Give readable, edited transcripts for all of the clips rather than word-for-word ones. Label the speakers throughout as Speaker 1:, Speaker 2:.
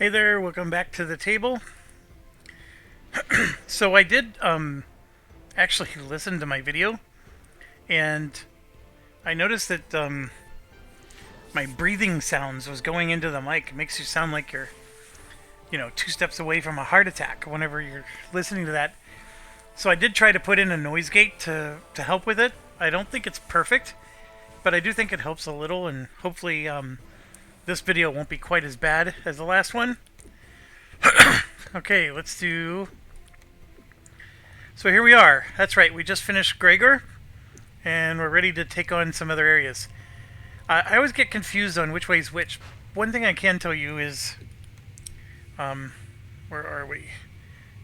Speaker 1: Hey there, welcome back to the table. So I did actually listen to my video, and I noticed that my breathing sounds was going into the mic. It makes you sound like you're, 2 steps away from a heart attack whenever you're listening to that. So I did try to put in a noise gate to help with it. I don't think it's perfect, but I do think it helps a little, and hopefully this video won't be quite as bad as the last one. Okay, let's do... So here we are. That's right, we just finished Gregor, and we're ready to take on some other areas. I always get confused on which way's which. One thing I can tell you is... where are we?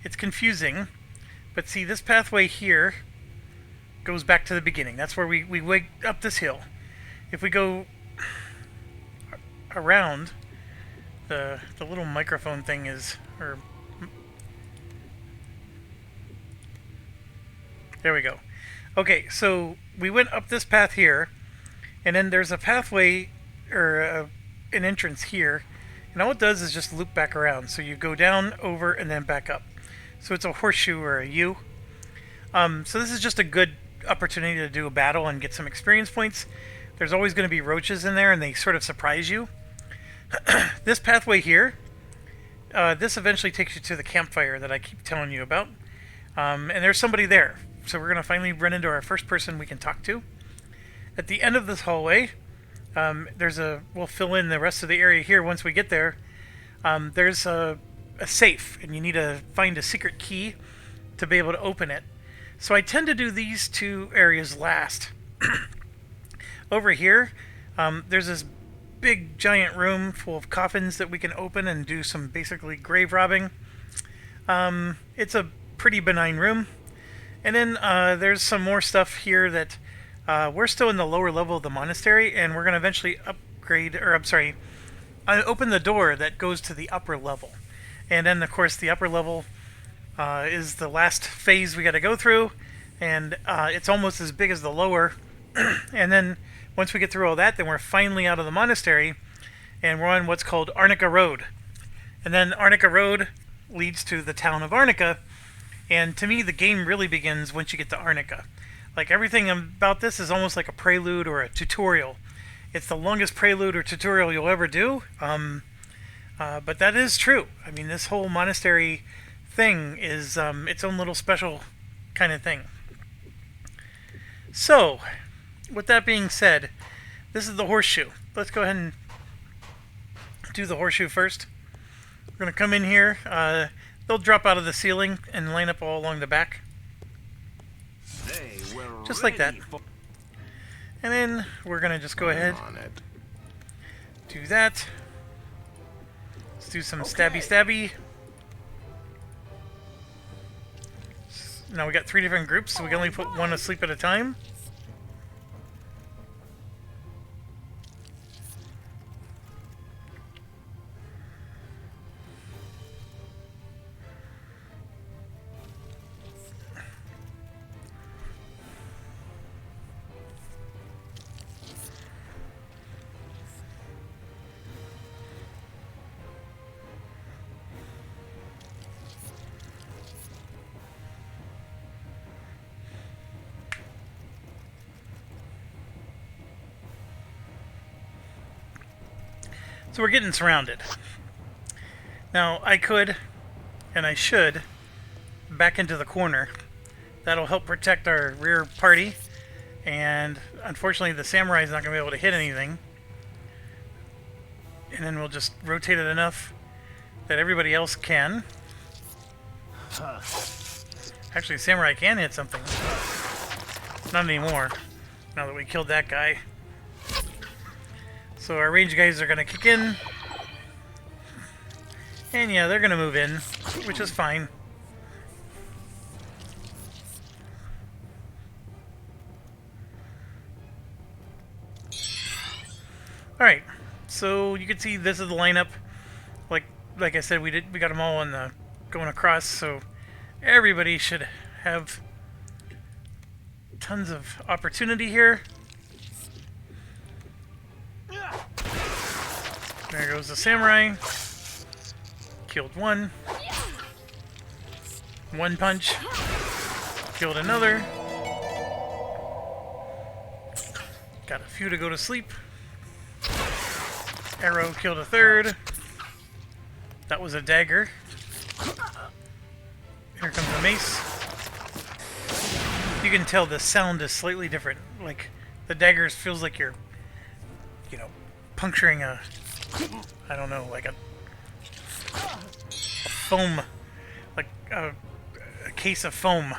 Speaker 1: It's confusing, but see, this pathway here goes back to the beginning. That's where we wake up this hill. If we go around, the little microphone thing is... There we go. Okay, so we went up this path here, and then there's a pathway, or an entrance here, and all it does is just loop back around. So you go down, over, and then back up. So it's a horseshoe or a U. So this is just a good opportunity to do a battle and get some experience points. There's always going to be roaches in there, and they sort of surprise you. This pathway here, this eventually takes you to the campfire that I keep telling you about. And there's somebody there. So we're going to finally run into our first person we can talk to. At the end of this hallway, we'll fill in the rest of the area here once we get there. There's a safe, and you need to find a secret key to be able to open it. So I tend to do these two areas last. Over here, there's this big giant room full of coffins that we can open and do some basically grave robbing. It's a pretty benign room. And then there's some more stuff here that we're still in the lower level of the monastery, and we're going to eventually open the door that goes to the upper level. And then, of course, the upper level is the last phase we got to go through, and it's almost as big as the lower. And then once we get through all that, then we're finally out of the monastery, and we're on what's called Arnica Road. And then Arnica Road leads to the town of Arnica. And to me, the game really begins once you get to Arnica. Like, everything about this is almost like a prelude or a tutorial. It's the longest prelude or tutorial you'll ever do. But that is true. I mean, this whole monastery thing is its own little special kind of thing. So, with that being said, this is the horseshoe. Let's go ahead and do the horseshoe first. We're going to come in here. They'll drop out of the ceiling and line up all along the back. Just like that. And then we're going to just go ahead. Do that. Let's do some stabby. Now we got 3 different groups, so we can only put one asleep at a time. So we're getting surrounded. Now, I could, and I should, back into the corner. That'll help protect our rear party. And unfortunately, the samurai's not going to be able to hit anything. And then we'll just rotate it enough that everybody else can. Actually, the samurai can hit something. Not anymore, now that we killed that guy. So our range guys are going to kick in. And yeah, they're going to move in, which is fine. Alright, so you can see this is the lineup. Like I said, we got them all on the going across, so everybody should have tons of opportunity here. There goes the samurai. Killed one. One punch. Killed another. Got a few to go to sleep. Arrow killed a third. That was a dagger. Here comes a mace. You can tell the sound is slightly different. Like, the daggers feels like you're, you know, puncturing a, I don't know, like a foam, like a case of foam.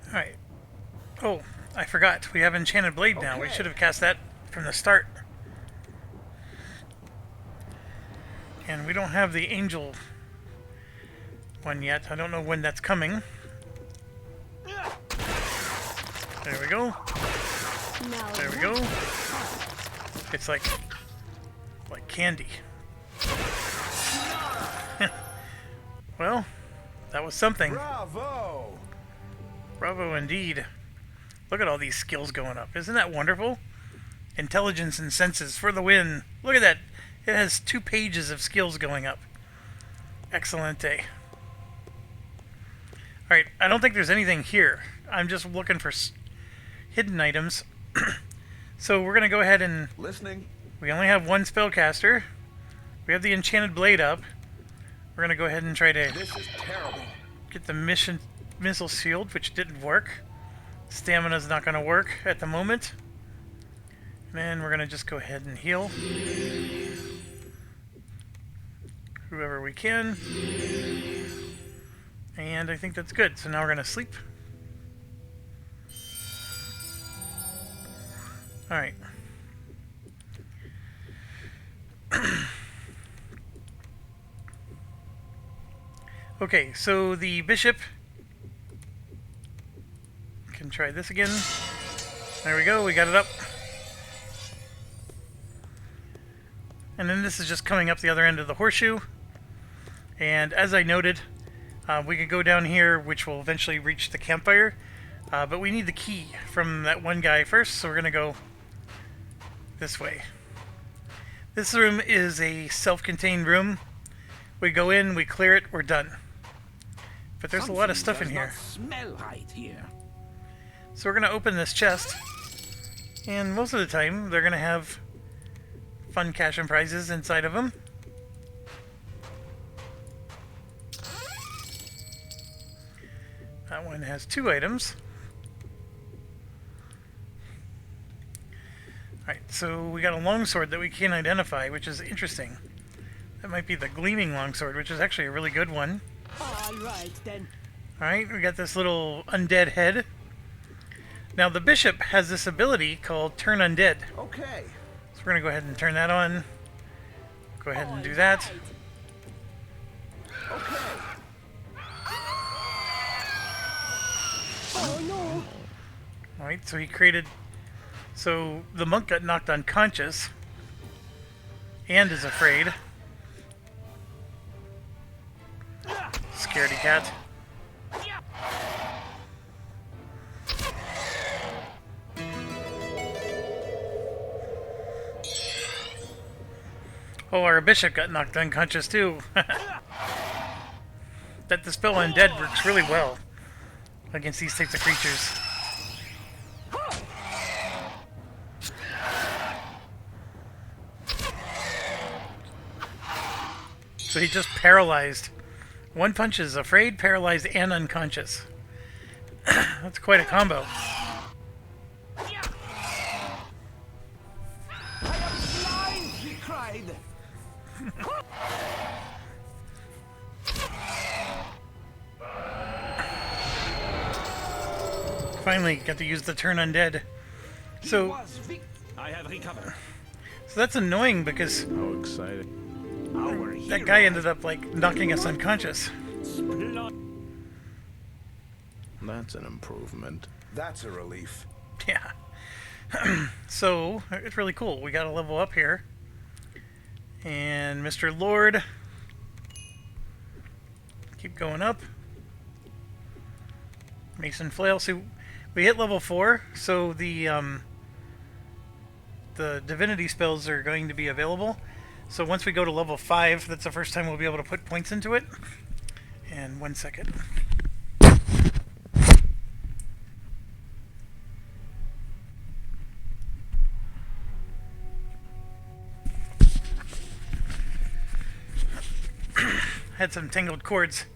Speaker 1: Alright. Oh, I forgot. We have Enchanted Blade now. We should have cast that from the start. And we don't have the Angel one yet. I don't know when that's coming. There we go. There we go. It's like candy. Well, that was something.
Speaker 2: Bravo!
Speaker 1: Bravo indeed. Look at all these skills going up. Isn't that wonderful? Intelligence and senses for the win. Look at that. It has 2 pages of skills going up. Excellent day. Alright, I don't think there's anything here. I'm just looking for hidden items. So we're going to go ahead and...
Speaker 2: Listening.
Speaker 1: We only have one spellcaster. We have the Enchanted Blade up. We're going to go ahead and try to
Speaker 2: This is terrible.
Speaker 1: get the missile shield, which didn't work. Stamina's not going to work at the moment. And then we're going to just go ahead and heal whoever we can. And I think that's good. So now we're going to sleep. Alright. Okay, so the bishop can try this again. There we go, we got it up. And then this is just coming up the other end of the horseshoe. And as I noted, we could go down here, which will eventually reach the campfire. But we need the key from that one guy first, so we're going to go this way. This room is a self-contained room. We go in, we clear it, we're done. But there's a lot of stuff in here.
Speaker 2: Smell right here.
Speaker 1: So we're going to open this chest. And most of the time, they're going to have fun cash and prizes inside of them. That one has 2 items. Alright, so we got a longsword that we can't identify, which is interesting. That might be the gleaming longsword, which is actually a really good one.
Speaker 3: Alright then.
Speaker 1: Alright, we got this little undead head. Now the bishop has this ability called Turn Undead.
Speaker 2: Okay.
Speaker 1: So we're going to go ahead and turn that on. Go ahead and do that.
Speaker 2: Okay.
Speaker 3: Oh no.
Speaker 1: Alright, so he created... So the monk got knocked unconscious. And is afraid. Scaredy cat. Oh, our bishop got knocked unconscious too. That the spell Undead works really well against these types of creatures. So he just paralyzed. One punch is afraid, paralyzed, and unconscious. That's quite a combo.
Speaker 2: I am blind, he cried.
Speaker 1: Finally got to use the Turn Undead. So
Speaker 2: I have recovered.
Speaker 1: So that's annoying because
Speaker 4: How exciting.
Speaker 1: that guy ended up like knocking us unconscious.
Speaker 4: That's an improvement.
Speaker 2: That's a relief.
Speaker 1: Yeah. So it's really cool. We got to level up here. And Mr. Lord. Keep going up. Mason Flail. So we hit level 4. So the the divinity spells are going to be available. So once we go to level 5, that's the first time we'll be able to put points into it. And 1 second. Had some tangled cords.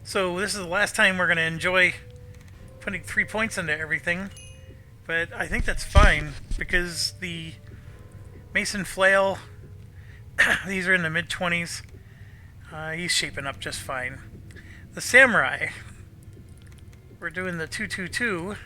Speaker 1: So this is the last time we're going to enjoy putting 3 points into everything. But I think that's fine, because the Mason Flail, these are in the mid-20s. He's shaping up just fine. The Samurai, we're doing the 222.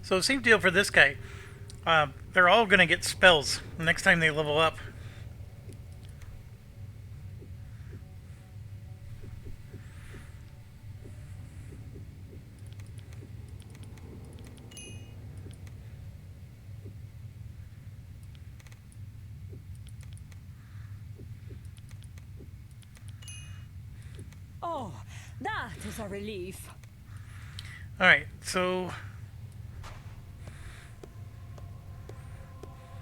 Speaker 1: So same deal for this guy. They're all going to get spells next time they level up.
Speaker 3: Oh, that is a relief.
Speaker 1: Alright, so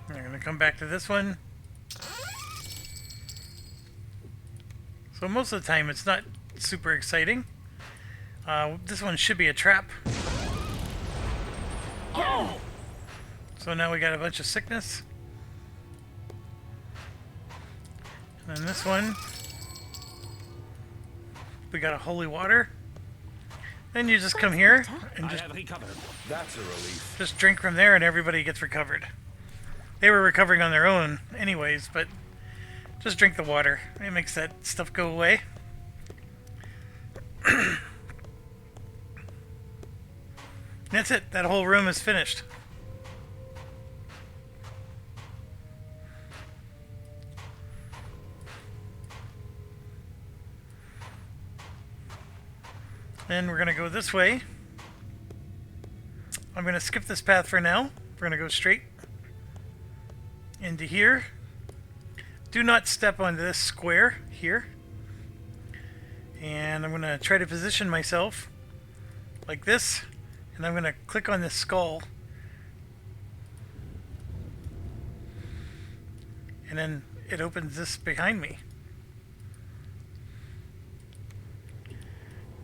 Speaker 1: I'm going to come back to this one. So most of the time it's not super exciting. This one should be a trap.
Speaker 3: Oh!
Speaker 1: So now we got a bunch of sickness. And then this one, we got a holy water. Then you just come here and
Speaker 2: I
Speaker 1: just,
Speaker 2: have recovered.
Speaker 4: That's a relief.
Speaker 1: just drink from there and everybody gets recovered. They were recovering on their own anyways, but just drink the water. It makes that stuff go away. That's it. That whole room is finished. Then we're going to go this way. I'm going to skip this path for now. We're going to go straight into here. Do not step on this square here. And I'm going to try to position myself like this. And I'm going to click on this skull. And then it opens this behind me.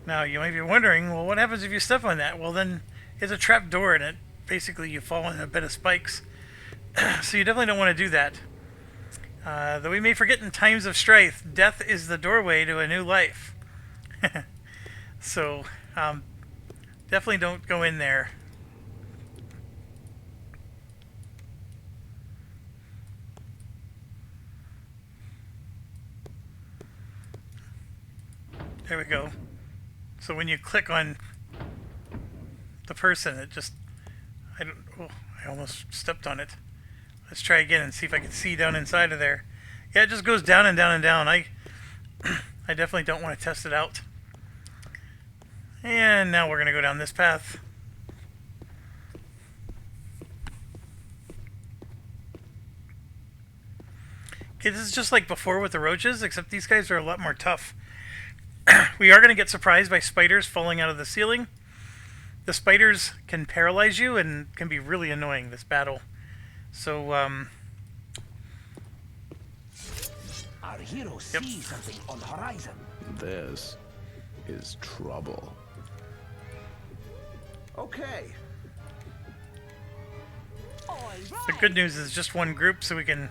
Speaker 1: Now you might be wondering, well, what happens if you step on that? Well, then it's a trap door and it basically you fall in a bed of spikes. So you definitely don't want to do that. Though we may forget in times of strife, death is the doorway to a new life. So definitely don't go in there. There we go. So when you click on the person, it just, I almost stepped on it. Let's try again and see if I can see down inside of there. Yeah, it just goes down and down and down. I definitely don't want to test it out. And now we're going to go down this path. Okay, this is just like before with the roaches, except these guys are a lot more tough. We are going to get surprised by spiders falling out of the ceiling. The spiders can paralyze you and can be really annoying this battle. So,
Speaker 2: Our hero sees something on the horizon.
Speaker 4: This is trouble.
Speaker 2: Okay.
Speaker 3: All right.
Speaker 1: the good news is just one group, so we can...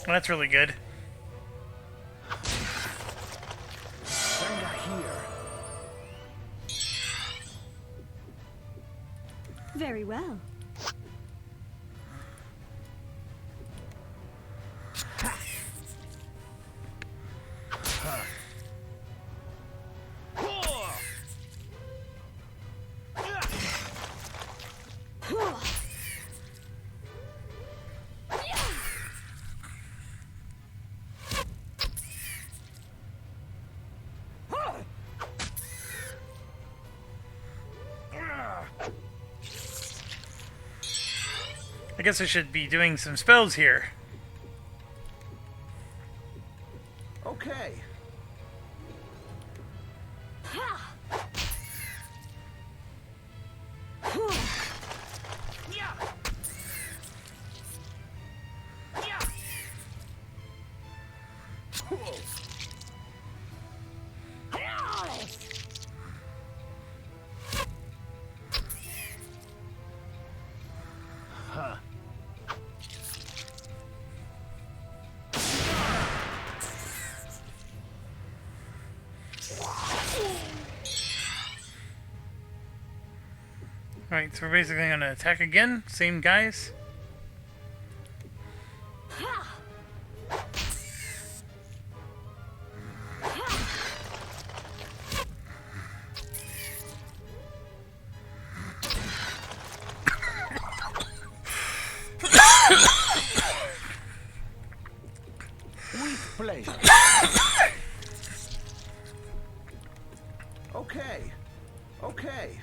Speaker 1: Well, that's really good.
Speaker 2: Kinda here.
Speaker 3: Very well.
Speaker 1: I guess I should be doing some spells here.
Speaker 2: Okay.
Speaker 1: Alright, so we're basically gonna attack again. Same guys.
Speaker 2: With pleasure. Okay. Okay.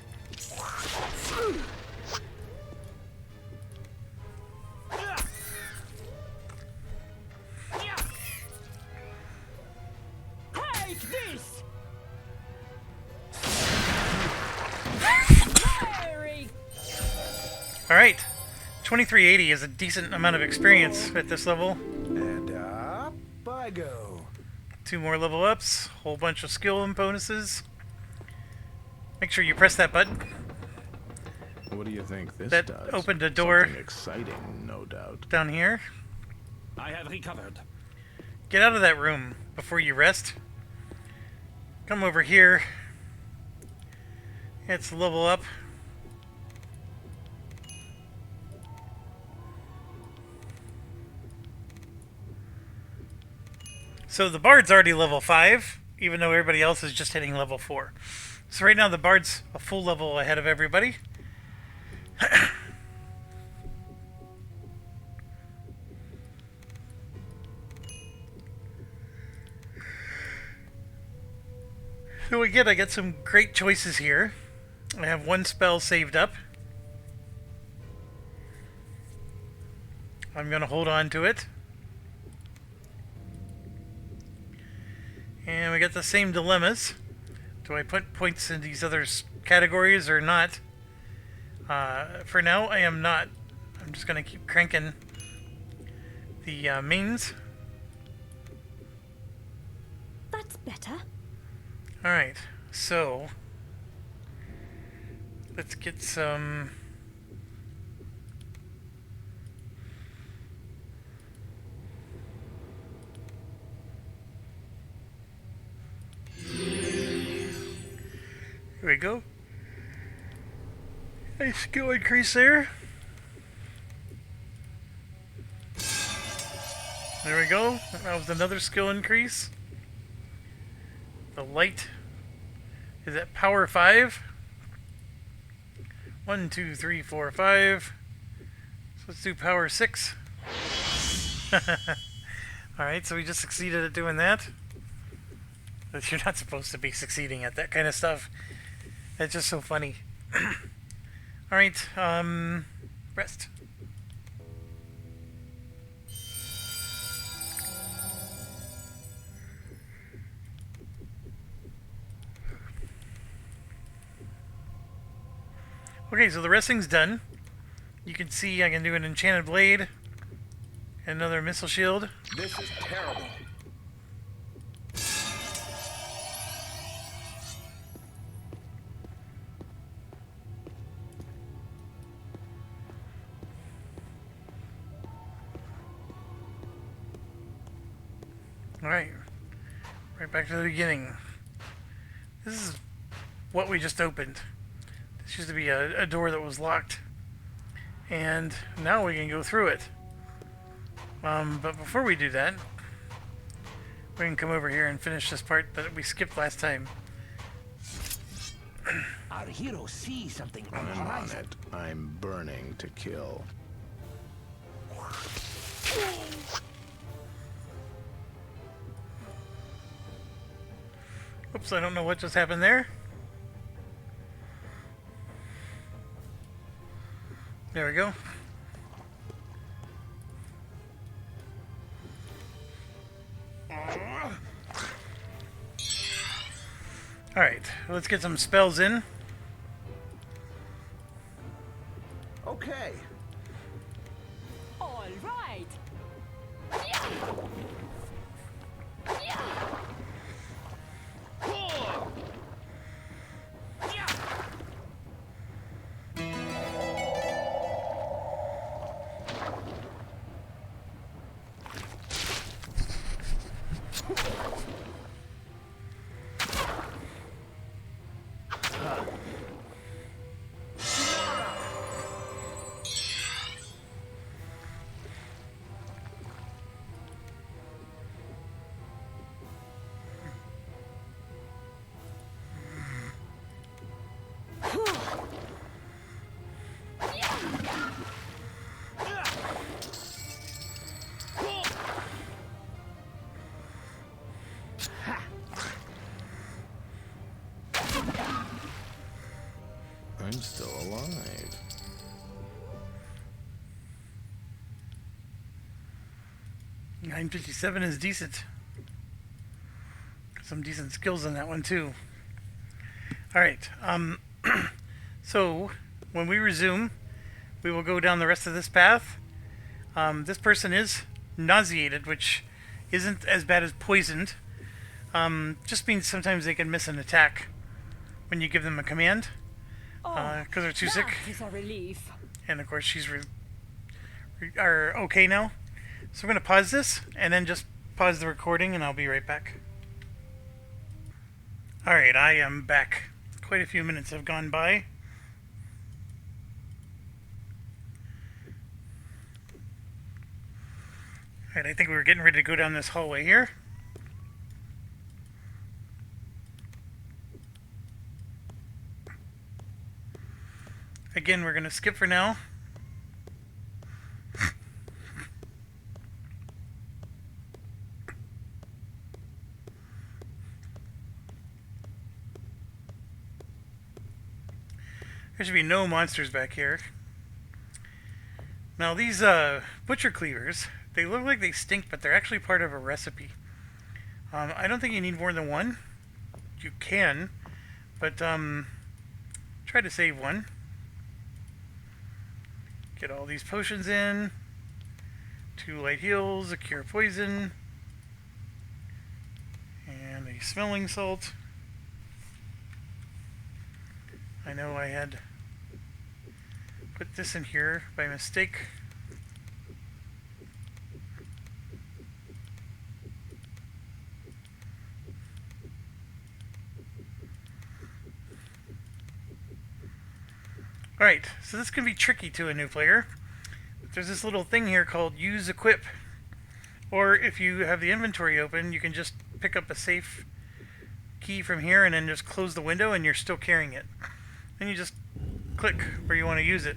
Speaker 3: Take this! Mary!
Speaker 1: Alright. 2380 is a decent amount of experience at this level.
Speaker 2: And up I go.
Speaker 1: 2 more level ups. Whole bunch of skill bonuses. Make sure you press that button.
Speaker 4: What do you think this
Speaker 1: That
Speaker 4: does?
Speaker 1: opened a door.
Speaker 4: Something exciting, no doubt.
Speaker 1: Down here.
Speaker 2: I have recovered.
Speaker 1: Get out of that room before you rest. Come over here. It's level up. So the Bard's already level 5, even though everybody else is just hitting level 4. So right now the Bard's a full level ahead of everybody. So again, I get some great choices here. I have 1 spell saved up. I'm going to hold on to it. And we got the same dilemmas. Do I put points in these other categories or not? For now, I am not. I'm just going to keep cranking the mains.
Speaker 3: That's better.
Speaker 1: Alright, so let's get some. Here we go. Nice skill increase there. There we go. That was another skill increase. The light is at power 5. 1, 2, 3, 4, 5. So let's do power 6. Alright, so we just succeeded at doing that. But you're not supposed to be succeeding at that kind of stuff. That's just so funny. Alright, rest. Okay, so the resting's done. You can see I can do an enchanted blade, another missile shield.
Speaker 2: This is terrible.
Speaker 1: Alright, right back to the beginning. This is what we just opened. This used to be a door that was locked. And now we can go through it. But before we do that, we can come over here and finish this part that we skipped last time.
Speaker 2: Our hero sees something on the
Speaker 4: I'm on
Speaker 2: horizon.
Speaker 4: it. I'm burning to kill.
Speaker 1: Oops, I don't know what just happened there. There we go. Alright, let's get some spells in.
Speaker 2: Okay.
Speaker 3: All right.
Speaker 4: I'm still alive.
Speaker 1: $957 is decent. Some decent skills in that one too. Alright, so when we resume, we will go down the rest of this path. This person is nauseated, which isn't as bad as poisoned. Just means sometimes they can miss an attack when you give them a command, because they're too sick.
Speaker 3: That is a relief.
Speaker 1: And of course she's are okay now. So we're going to pause this and then just pause the recording and I'll be right back. Alright, I am back. Quite a few minutes have gone by. Alright, I think we were getting ready to go down this hallway here. Again, we're going to skip for now. There should be no monsters back here. Now these butcher cleavers, they look like they stink, but they're actually part of a recipe. I don't think you need more than one. You can, but try to save one. Get all these potions in. 2 light heals, a cure poison, and a smelling salt. I know I had put this in here by mistake. Alright, so this can be tricky to a new player. There's this little thing here called use equip. Or if you have the inventory open, you can just pick up a safe key from here and then just close the window and you're still carrying it. Then you just click where you want to use it.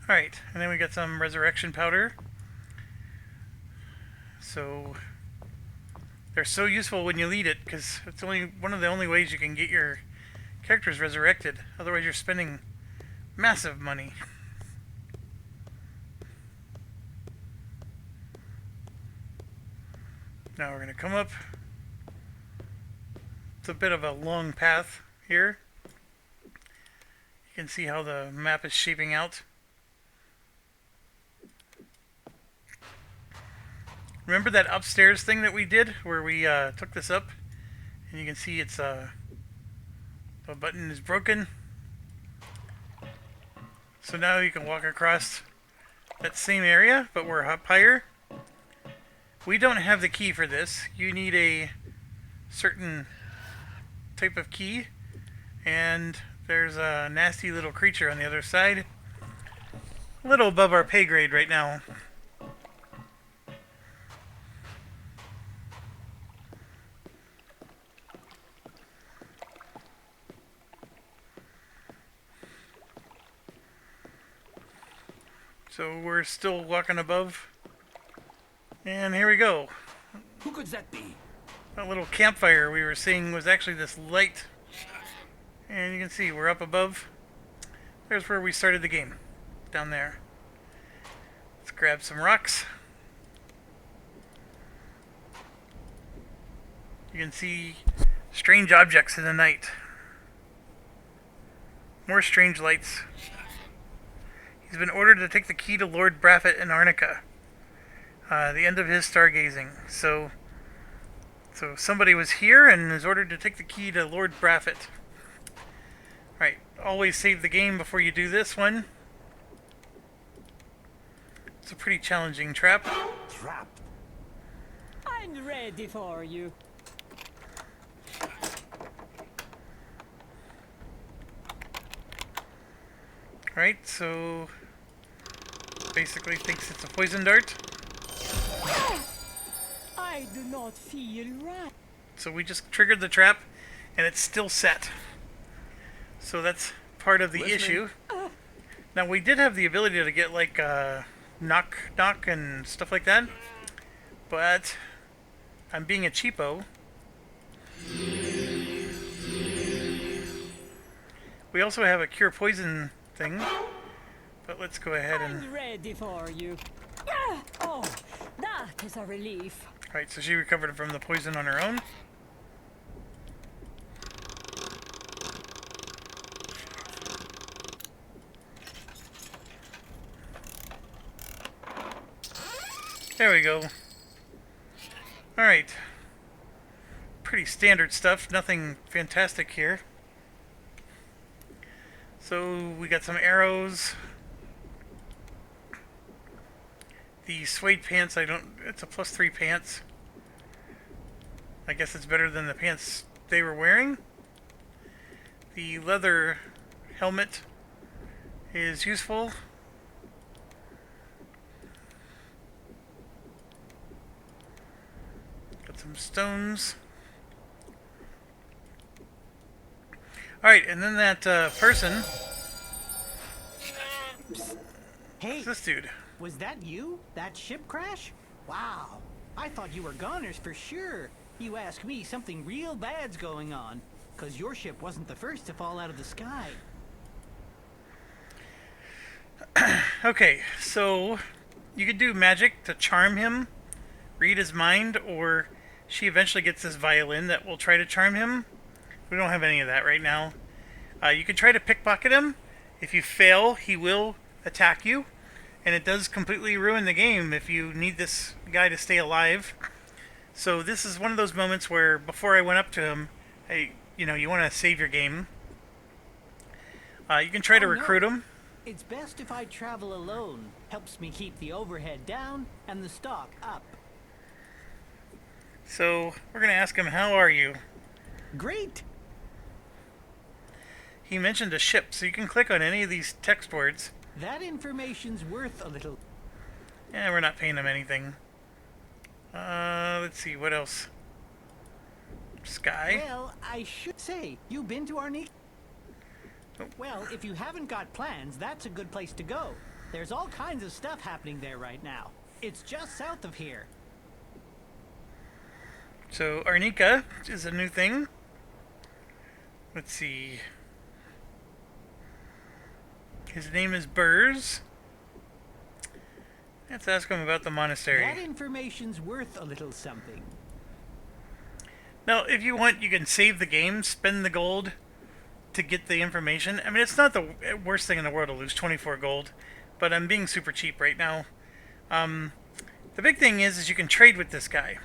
Speaker 1: Alright, and then we got some resurrection powder. So they're so useful when you lead it, because it's only one of the only ways you can get your characters resurrected. Otherwise you're spending massive money. Now we're going to come up. It's a bit of a long path here. You can see how the map is shaping out. Remember that upstairs thing that we did where we took this up? And you can see it's the button is broken. So now you can walk across that same area, but we're up higher. We don't have the key for this. You need a certain type of key. And there's a nasty little creature on the other side. A little above our pay grade right now. So we're still walking above. And here we go.
Speaker 2: Who could that be?
Speaker 1: That little campfire we were seeing was actually this light. And you can see we're up above. There's where we started the game. Down there. Let's grab some rocks. You can see strange objects in the night. More strange lights. He's been ordered to take the key to Lord Braffett in Arnica. The end of his stargazing. So somebody was here and is ordered to take the key to Lord Braffett. Right, always save the game before you do this one. It's a pretty challenging trap.
Speaker 2: Trap.
Speaker 3: I'm ready for you.
Speaker 1: Right, so basically thinks it's a poison dart.
Speaker 3: I do not feel right.
Speaker 1: So we just triggered the trap and it's still set. So that's part of the issue. Now we did have the ability to get like knock and stuff like that. But I'm being a cheapo. We also have a cure poison thing. But let's go ahead and...
Speaker 3: I'm ready for you. Oh, that is a relief.
Speaker 1: Right, so she recovered from the poison on her own. There we go. Alright. Pretty standard stuff, nothing fantastic here. So we got some arrows. The suede pants, it's a +3 pants. I guess it's better than the pants they were wearing. The leather helmet is useful. Got some stones. Alright, and then that person.
Speaker 5: Hey,
Speaker 1: Who's this dude?
Speaker 5: was that you? That ship crash? Wow. I thought you were goners for sure. You ask me, something real bad's going on. 'Cause your ship wasn't the first to fall out of the sky.
Speaker 1: Okay, so you could do magic to charm him, read his mind, or she eventually gets this violin that will try to charm him. We don't have any of that right now. You could try to pickpocket him. If you fail, he will attack you. And it does completely ruin the game if you need this guy to stay alive. So this is one of those moments where before I went up to him, you want to save your game. You can try to recruit him.
Speaker 5: It's best if I travel alone. Helps me keep the overhead down and the stock up.
Speaker 1: So we're going to ask him, how are you?
Speaker 5: Great.
Speaker 1: He mentioned a ship, so you can click on any of these text words.
Speaker 5: That information's worth a little.
Speaker 1: Yeah, we're not paying him anything. Let's see, what else? Sky.
Speaker 5: Well, I should say, you been to Arnica?
Speaker 1: Oh.
Speaker 5: Well, if you haven't got plans, that's a good place to go. There's all kinds of stuff happening there right now. It's just south of here.
Speaker 1: So Arnica is a new thing. Let's see. His name is Burrs. Let's ask him about the monastery.
Speaker 5: That information's worth a little something.
Speaker 1: Now, if you want, you can save the game, spend the gold to get the information. I mean, it's not the worst thing in the world to lose 24 gold, but I'm being super cheap right now. The big thing is you can trade with this guy.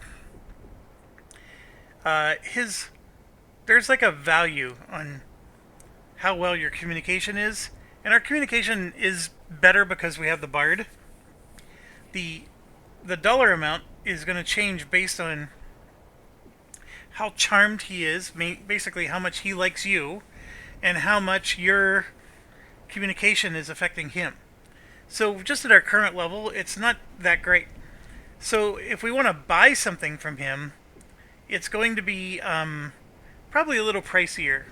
Speaker 1: There's like a value on how well your communication is, and our communication is better because we have the bard. The dollar amount is going to change based on how charmed he is, basically how much he likes you, and how much your communication is affecting him. So just at our current level, it's not that great. So if we want to buy something from him, it's going to be probably a little pricier.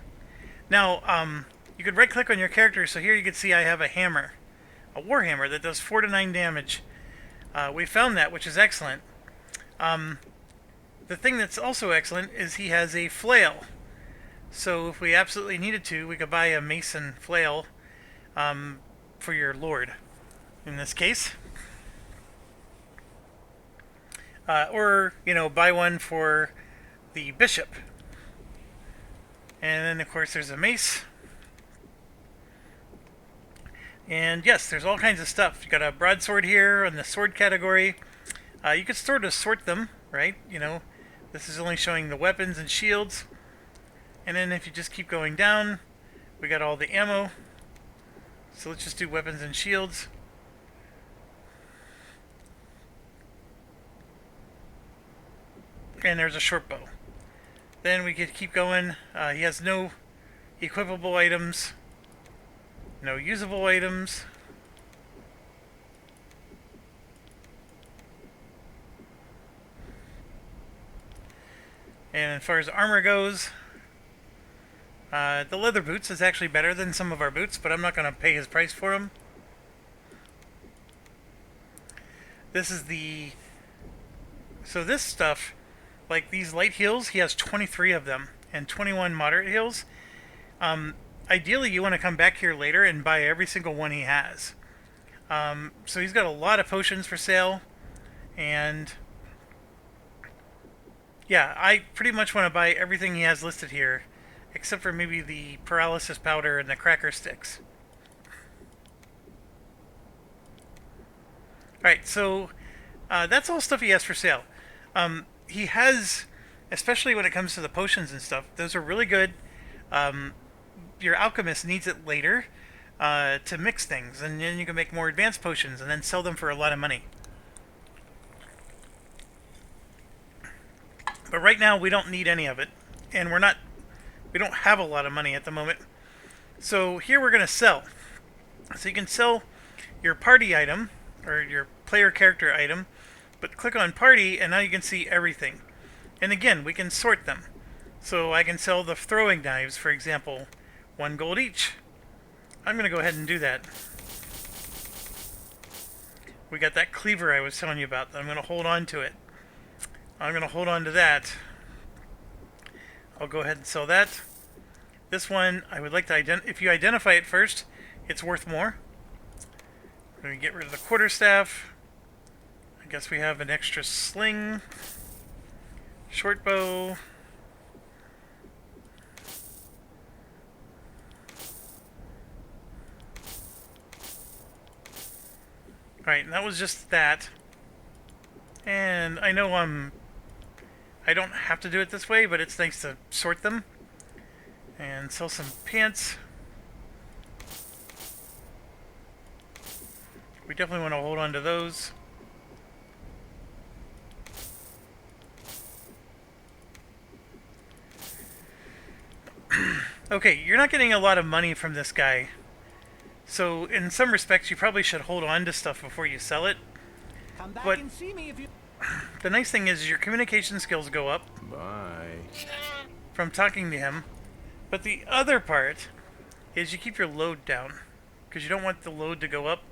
Speaker 1: Now, you could right click on your character, so here you can see I have a hammer, a war hammer that does 4 to 9 damage. We found that, which is excellent. The thing that's also excellent is he has a flail. So if we absolutely needed to, we could buy a mason flail for your lord, in this case. Or, buy one for the bishop. And then, of course, there's a mace. And yes, there's all kinds of stuff. You got a broadsword here in the sword category. You could sort of sort them, right? This is only showing the weapons and shields. And then if you just keep going down, we got all the ammo. So let's just do weapons and shields. And there's a short bow. Then we could keep going. He has no equipable items, no usable items. And as far as armor goes, the leather boots is actually better than some of our boots, but I'm not going to pay his price for them. This is so this stuff, like these light heals, he has 23 of them and 21 moderate heals. Ideally, you want to come back here later and buy every single one he has. So he's got a lot of potions for sale, and yeah, I pretty much want to buy everything he has listed here, except for maybe the paralysis powder and the cracker sticks. Alright, so that's all stuff he has for sale. He has, especially when it comes to the potions and stuff, those are really good. Your alchemist needs it later to mix things, and then you can make more advanced potions and then sell them for a lot of money. But right now we don't need any of it, and we don't have a lot of money at the moment. So here we're going to sell. So you can sell your party item, or your player character item, but click on party and now you can see everything. And again, we can sort them. So I can sell the throwing knives, for example, 1 gold each. I'm going to go ahead and do that. We got that cleaver I was telling you about. I'm going to hold on to it. I'm going to hold on to that. I'll go ahead and sell that. This one, I would like to if you identify it first, it's worth more. We're going to get rid of the quarterstaff. I guess we have an extra sling. Short bow. Alright, and that was just that. And I know I don't have to do it this way, but it's nice to sort them. And sell some pants. We definitely want to hold on to those. Okay, you're not getting a lot of money from this guy. So in some respects, you probably should hold on to stuff before you sell it.
Speaker 5: Come back
Speaker 1: But
Speaker 5: and see me if you...
Speaker 1: the nice thing is your communication skills go up
Speaker 4: Bye.
Speaker 1: from talking to him. But the other part is you keep your load down, because you don't want the load to go up,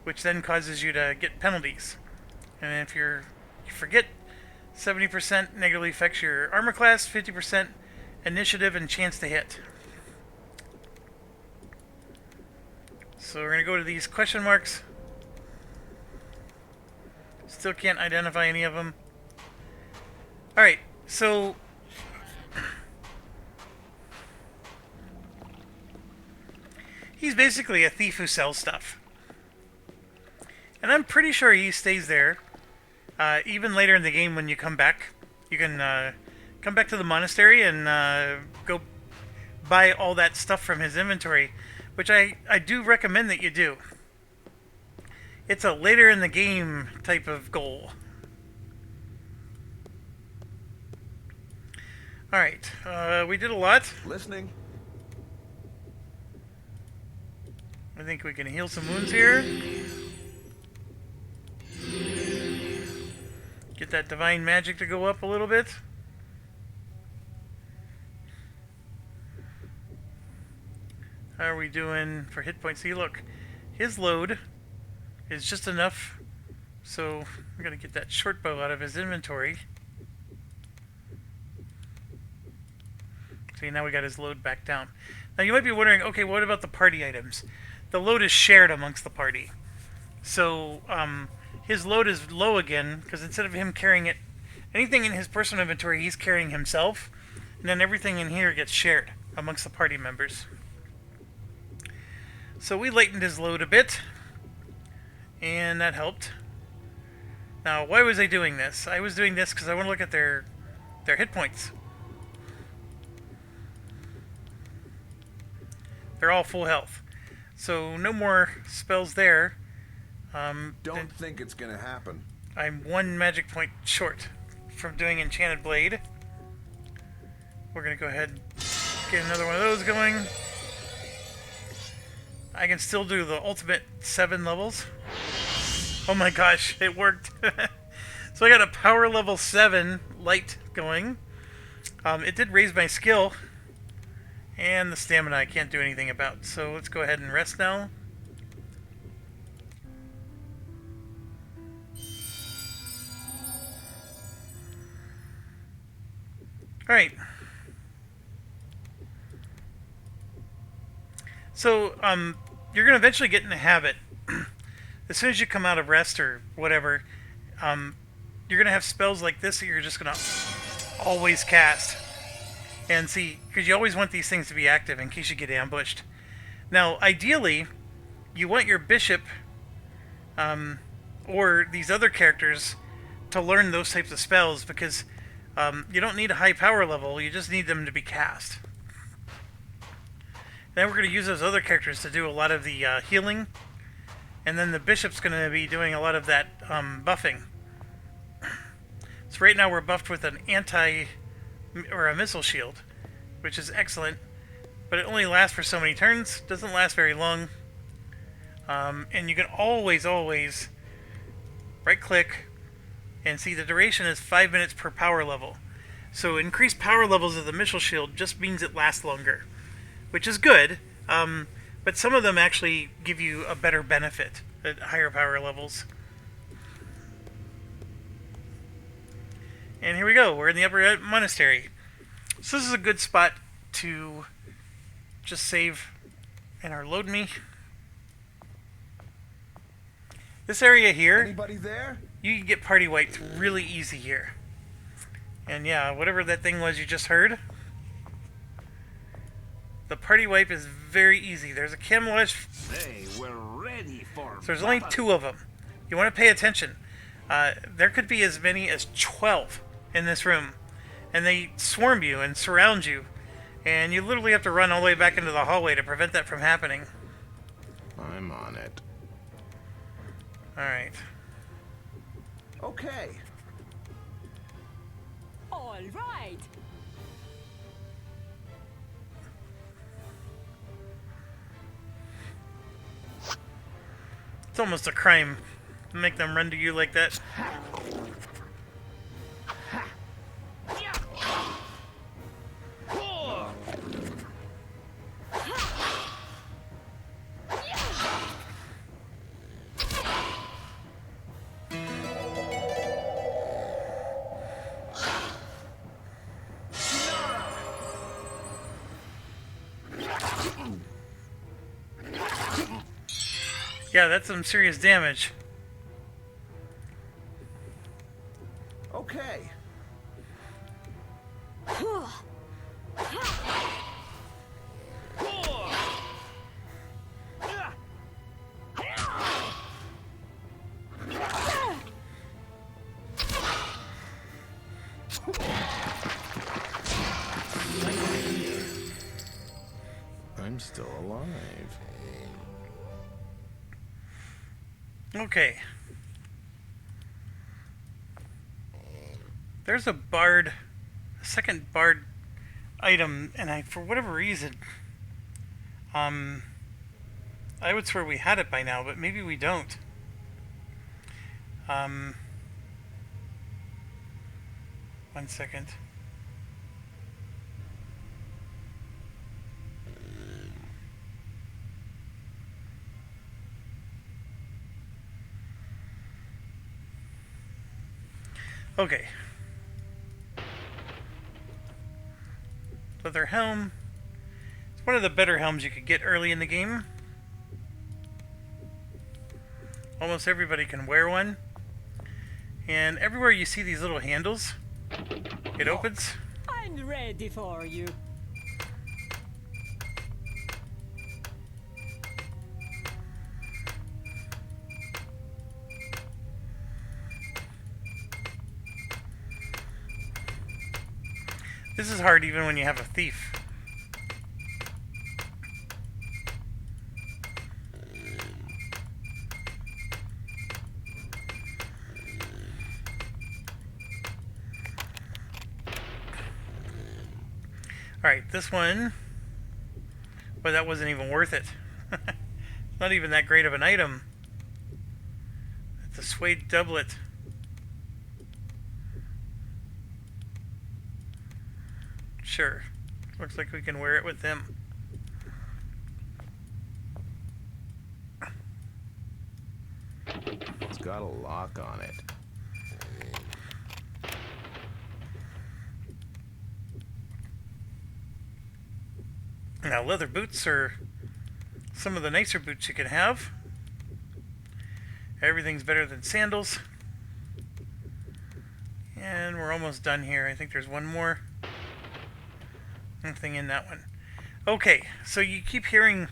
Speaker 1: which then causes you to get penalties. And if you forget, 70% negatively affects your armor class, 50% initiative and chance to hit. So we're going to go to these question marks. Still can't identify any of them. Alright, so he's basically a thief who sells stuff. And I'm pretty sure he stays there. Even later in the game when you come back. You can come back to the monastery and go buy all that stuff from his inventory. Which I do recommend that you do. It's a later in the game type of goal. Alright, we did a lot.
Speaker 4: Listening.
Speaker 1: I think we can heal some wounds here. Get that divine magic to go up a little bit. How are we doing for hit points? See, look, his load is just enough, so we're gonna get that short bow out of his inventory. See, now we got his load back down. Now you might be wondering, okay, what about the party items? The load is shared amongst the party. So, his load is low again, because instead of him carrying it, anything in his personal inventory, he's carrying himself, and then everything in here gets shared amongst the party members. So we lightened his load a bit, and that helped. Now, why was I doing this? I was doing this because I want to look at their hit points. They're all full health. So no more spells there.
Speaker 6: Don't think it's gonna happen.
Speaker 1: I'm 1 magic point short from doing Enchanted Blade. We're going to go ahead and get another one of those going. I can still do the ultimate 7 levels. Oh my gosh, it worked. So I got a power level 7 light going. It did raise my skill. And the stamina I can't do anything about. So let's go ahead and rest now. Alright. So, you're going to eventually get in the habit. As soon as you come out of rest or whatever, you're going to have spells like this that you're just going to always cast. And see, because you always want these things to be active in case you get ambushed. Now, ideally, you want your bishop or these other characters to learn those types of spells because you don't need a high power level, you just need them to be cast. Then we're going to use those other characters to do a lot of the healing, and then the bishop's going to be doing a lot of that buffing. So right now we're buffed with an or a missile shield, which is excellent, but it only lasts for so many turns, doesn't last very long, and you can always right click and see the duration is 5 minutes per power level. So increased power levels of the missile shield just means it lasts longer, which is good, but some of them actually give you a better benefit at higher power levels. And here we go, we're in the upper monastery. So this is a good spot to just save in our load me. This area here,
Speaker 6: Anybody there?
Speaker 1: you can get party wiped really easy here. And yeah, whatever that thing was you just heard, the party wipe is very easy. There's a camouflage.
Speaker 2: They were ready for
Speaker 1: So there's only 2 of them. You want to pay attention. There could be as many as 12 in this room. And they swarm you and surround you. And you literally have to run all the way back into the hallway to prevent that from happening.
Speaker 4: I'm on it.
Speaker 1: Alright.
Speaker 6: Okay.
Speaker 3: All right.
Speaker 1: It's almost a crime to make them run to you like that. Yeah, that's some serious damage.
Speaker 6: Okay.
Speaker 4: I'm still alive.
Speaker 1: Okay. There's a bard, a second bard item, and for whatever reason, I would swear we had it by now, but maybe we don't. One second. Okay. Leather helm. It's one of the better helms you could get early in the game. Almost everybody can wear one. And everywhere you see these little handles, it opens.
Speaker 3: I'm ready for you.
Speaker 1: This is hard even when you have a thief. Alright, this one... Well, that wasn't even worth it. It's not even that great of an item. It's a suede doublet. Sure. Looks like we can wear it with them.
Speaker 4: It's got a lock on it.
Speaker 1: Now, leather boots are some of the nicer boots you can have. Everything's better than sandals. And we're almost done here. I think there's one more. Nothing in that one. Okay, so you keep hearing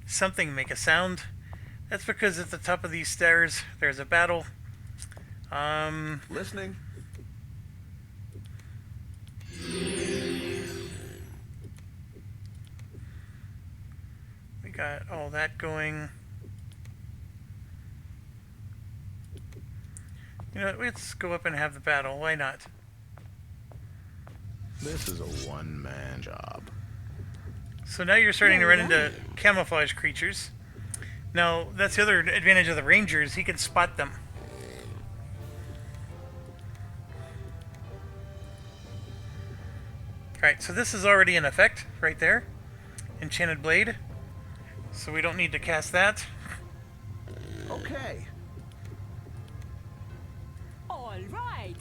Speaker 1: something make a sound. That's because at the top of these stairs, there's a battle.
Speaker 6: Listening.
Speaker 1: We got all that going. You know, let's go up and have the battle. Why not?
Speaker 4: This is a one-man job.
Speaker 1: So now you're starting to run into camouflage creatures. Now, that's the other advantage of the rangers. He can spot them. Alright, so this is already in effect right there. Enchanted Blade. So we don't need to cast that.
Speaker 6: Okay.
Speaker 3: All right.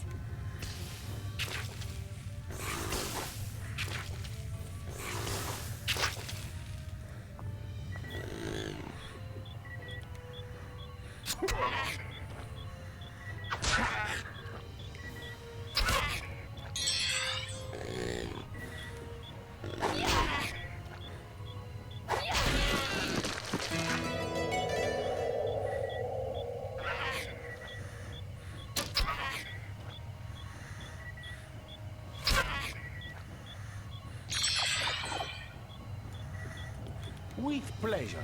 Speaker 2: With pleasure.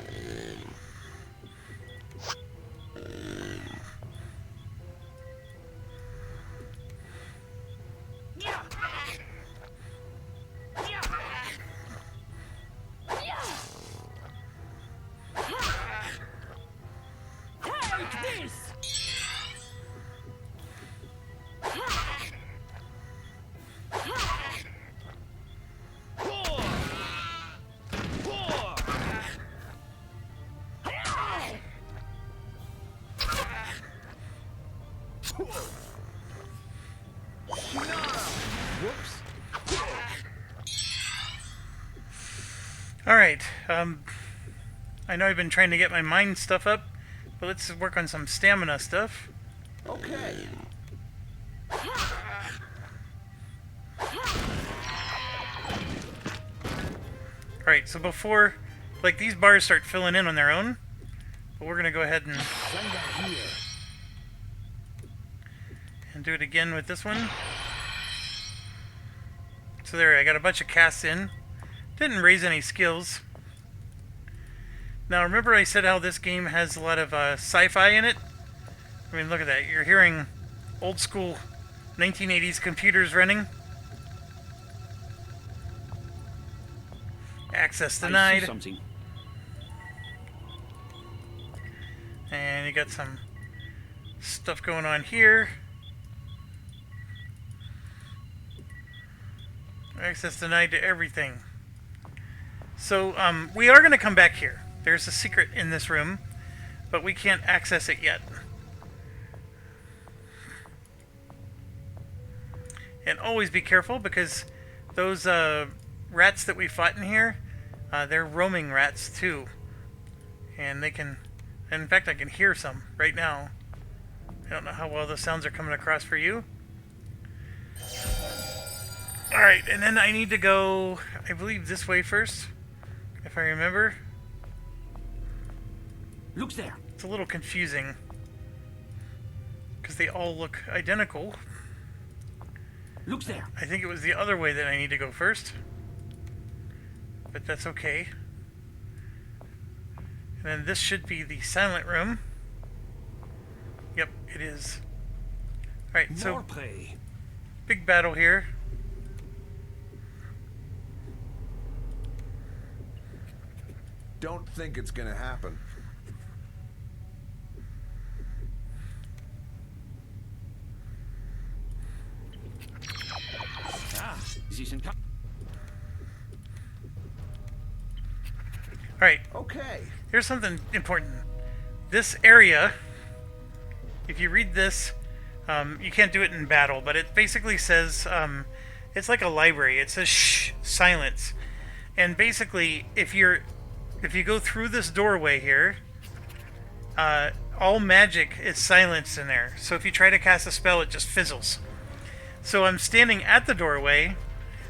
Speaker 3: Take this.
Speaker 1: Alright, I know I've been trying to get my mind stuff up, but let's work on some stamina stuff.
Speaker 6: Okay.
Speaker 1: Alright, so before, like, these bars start filling in on their own, but we're going to go ahead and do it again with this one. So there, I got a bunch of casts in. Didn't raise any skills. Now remember I said how this game has a lot of sci-fi in it? I mean, look at that. You're hearing old school 1980s computers running. Access
Speaker 2: I see
Speaker 1: denied.
Speaker 2: something.
Speaker 1: And you got some stuff going on here. Access denied to everything. So, we are going to come back here. There's a secret in this room, but we can't access it yet. And always be careful, because those rats that we fought in here, they're roaming rats too. And they can... In fact, I can hear some right now. I don't know how well the sounds are coming across for you. Alright, and then I need to go, I believe, this way first, if I remember.
Speaker 2: Looks there.
Speaker 1: It's a little confusing, because they all look identical.
Speaker 2: Looks there.
Speaker 1: I think it was the other way that I need to go first. But that's okay. And then this should be the silent room. Yep, it is. Alright, so
Speaker 2: More prey.
Speaker 1: big battle here.
Speaker 6: Don't think it's gonna happen.
Speaker 2: Ah, sie sind ka-
Speaker 1: Alright,
Speaker 6: Okay.
Speaker 1: here's something important. This area, if you read this, you can't do it in battle, but it basically says, it's like a library. It says shh, silence. And basically, if you go through this doorway here, all magic is silenced in there. So if you try to cast a spell, it just fizzles. So I'm standing at the doorway.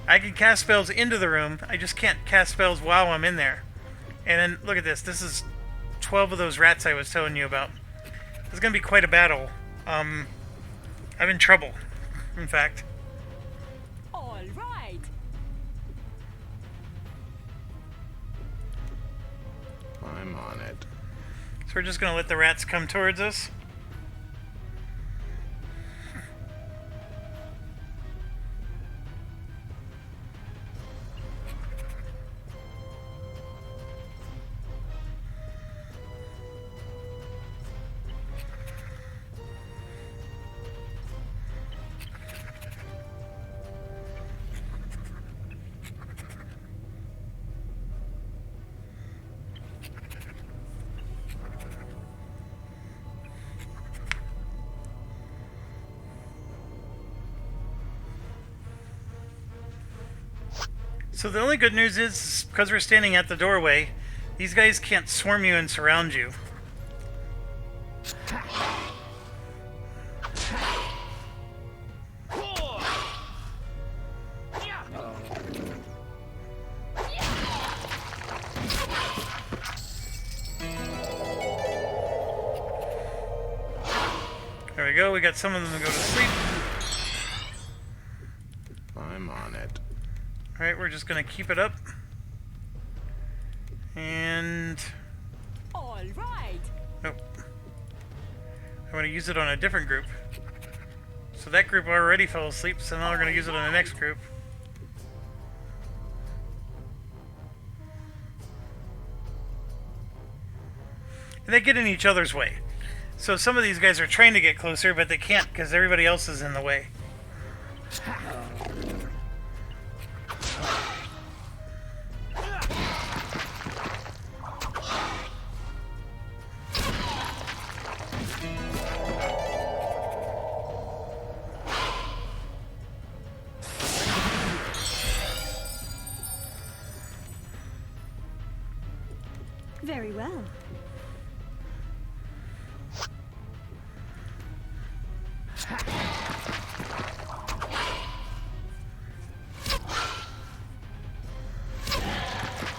Speaker 1: I can cast spells into the room. I just can't cast spells while I'm in there. And then, look at this. This is 12 of those rats I was telling you about. This is going to be quite a battle. I'm in trouble, in fact.
Speaker 3: All right.
Speaker 4: I'm on it.
Speaker 1: So we're just going to let the rats come towards us. So the only good news is, because we're standing at the doorway, these guys can't swarm you and surround you. There we go, we got some of them to go to sleep.
Speaker 4: I'm on it.
Speaker 1: Alright, we're just going to keep it up. And...
Speaker 3: All right.
Speaker 1: nope. I want to use it on a different group. So that group already fell asleep, so now we're going to use it on the next group. And they get in each other's way. So some of these guys are trying to get closer, but they can't because everybody else is in the way.
Speaker 3: Very well.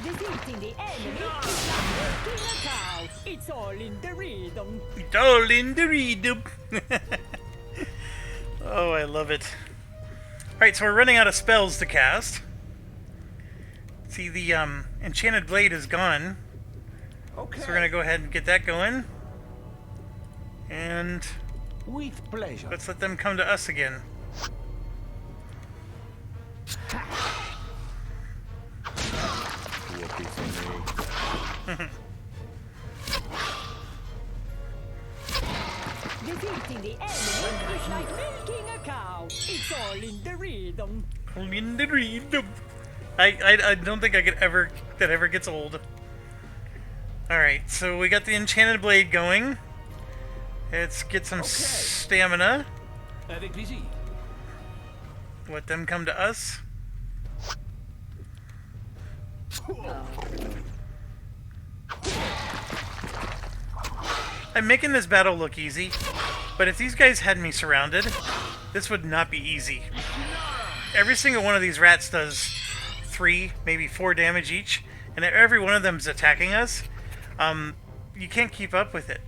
Speaker 3: Defeating the enemy is like milking a cow. It's all in the rhythm.
Speaker 1: It's all in the rhythm. Oh, I love it. Alright, so we're running out of spells to cast. See, the enchanted blade is gone.
Speaker 6: Okay.
Speaker 1: So we're going to go ahead and get that going. And
Speaker 2: with pleasure.
Speaker 1: let's let them come to us again.
Speaker 4: Whoopee for me.
Speaker 3: Defeating the enemy is like milking a cow. It's all in the rhythm.
Speaker 1: In the rhythm. I don't think that ever gets old. Alright, so we got the enchanted blade going. Let's get some stamina.
Speaker 6: Avec plaisir.
Speaker 1: Let them come to us. I'm making this battle look easy, but if these guys had me surrounded, this would not be easy. Every single one of these rats does 3, maybe 4 damage each, and every one of them is attacking us. You can't keep up with it.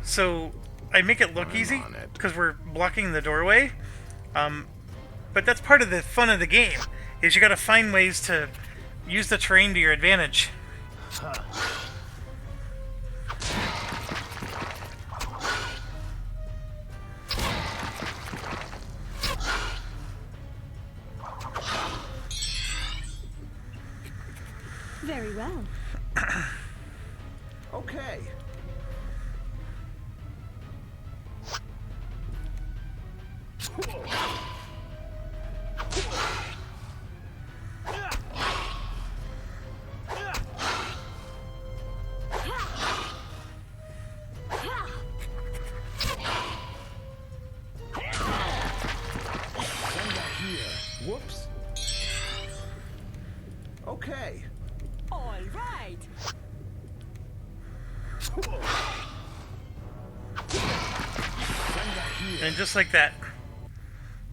Speaker 1: So I make it look easy because we're blocking the doorway. But that's part of the fun of the game, is you gotta find ways to use the terrain to your advantage.
Speaker 3: Very well.
Speaker 6: Okay. Whoops. Okay.
Speaker 3: All right.
Speaker 1: And just like that,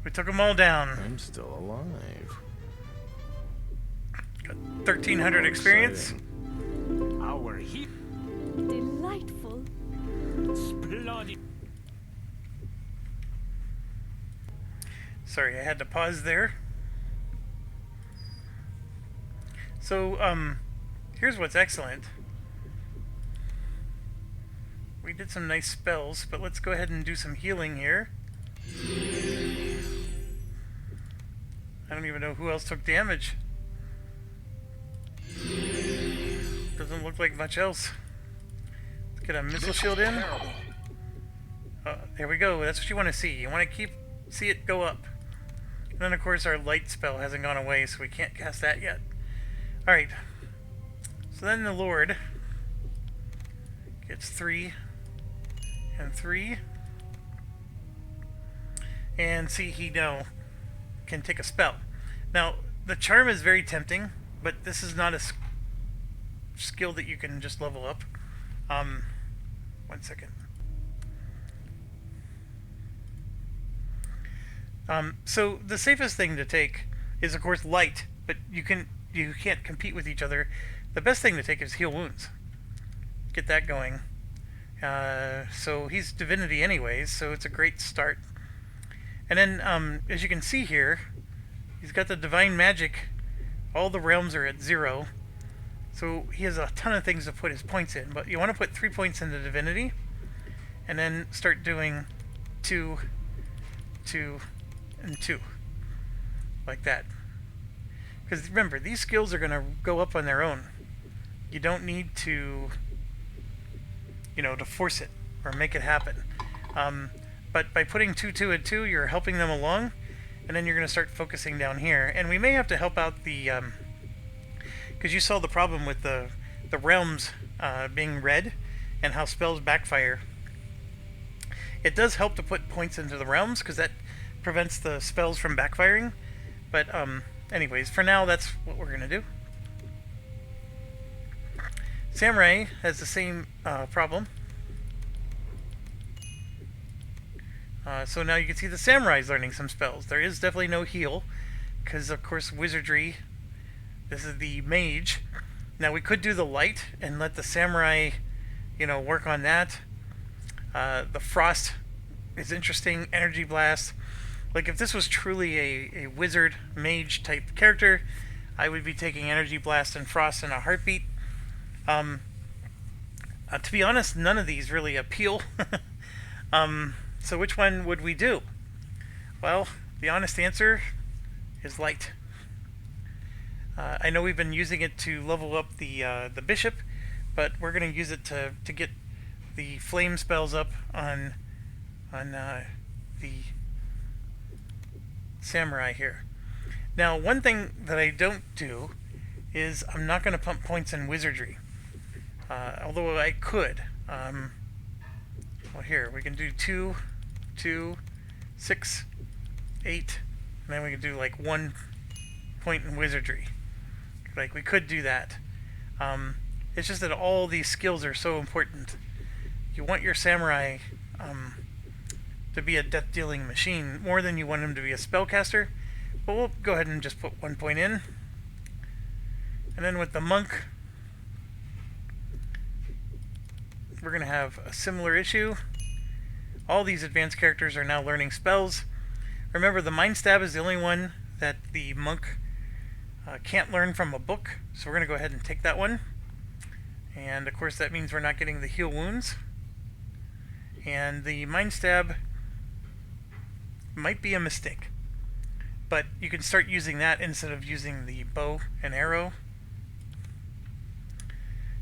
Speaker 1: we took them all down.
Speaker 4: I'm still alive.
Speaker 1: Got 1,300 experience.
Speaker 4: Exciting.
Speaker 6: Our hero.
Speaker 3: Delightful.
Speaker 6: Splendid.
Speaker 1: Sorry, I had to pause there. So, here's what's excellent. We did some nice spells, but let's go ahead and do some healing here. I don't even know who else took damage. Doesn't look like much else. Let's get a missile shield in. There we go. That's what you want to see. You want to see it go up. And then, of course, our light spell hasn't gone away, so we can't cast that yet. Alright. So then the Lord gets 3 and 3. And see, he now can take a spell. Now, the charm is very tempting, but this is not a skill that you can just level up. 1 second. So the safest thing to take is, of course, light, but you can't compete with each other. The best thing to take is heal wounds. Get that going. So he's divinity anyways, so it's a great start. And then, as you can see here, he's got the divine magic. All the realms are at 0. So he has a ton of things to put his points in, but you want to put 3 points into divinity, and then start doing 2, 2, and 2. Like that. Because remember, these skills are going to go up on their own. You don't need to, to force it or make it happen. But by putting 2, 2, and 2, you're helping them along, and then you're going to start focusing down here. And we may have to help out the, because you saw the problem with the realms being red and how spells backfire. It does help to put points into the realms because that prevents the spells from backfiring. But anyways, for now, that's what we're going to do. Samurai has the same problem. So now you can see the Samurai's learning some spells. There is definitely no heal, because of course Wizardry, this is the mage. Now we could do the light and let the Samurai, work on that. The frost is interesting, energy blast. Like if this was truly a wizard mage type character, I would be taking energy blast and frost in a heartbeat. To be honest, none of these really appeal. So which one would we do? Well, the honest answer is light. I know we've been using it to level up the bishop, but we're going to use it to get the flame spells up on on the samurai here. Now, one thing that I don't do is I'm not going to pump points in wizardry. Although I could. Well, here, we can do 2, 2, 6, 8, and then we can do like 1 point in wizardry. Like, we could do that. It's just that all these skills are so important. You want your samurai to be a death-dealing machine more than you want him to be a spellcaster. But we'll go ahead and just put 1 point in. And then with the monk, we're going to have a similar issue. All these advanced characters are now learning spells. Remember, the Mind Stab is the only one that the monk can't learn from a book. So we're going to go ahead and take that one. And of course that means we're not getting the heal wounds. And the Mind Stab might be a mistake. But you can start using that instead of using the bow and arrow.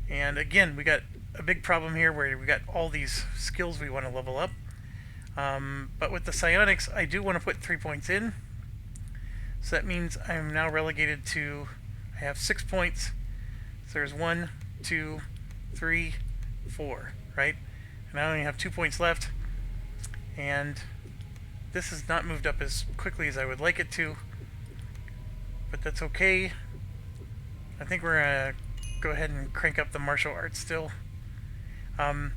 Speaker 1: And again, we got a big problem here where we got all these skills we want to level up. But with the psionics, I do want to put 3 points in. So that means I'm now relegated to, I have 6 points. So there's 1, 2, 3, 4, right? And I only have 2 points left. And this has not moved up as quickly as I would like it to. But that's okay. I think we're going to go ahead and crank up the martial arts still. In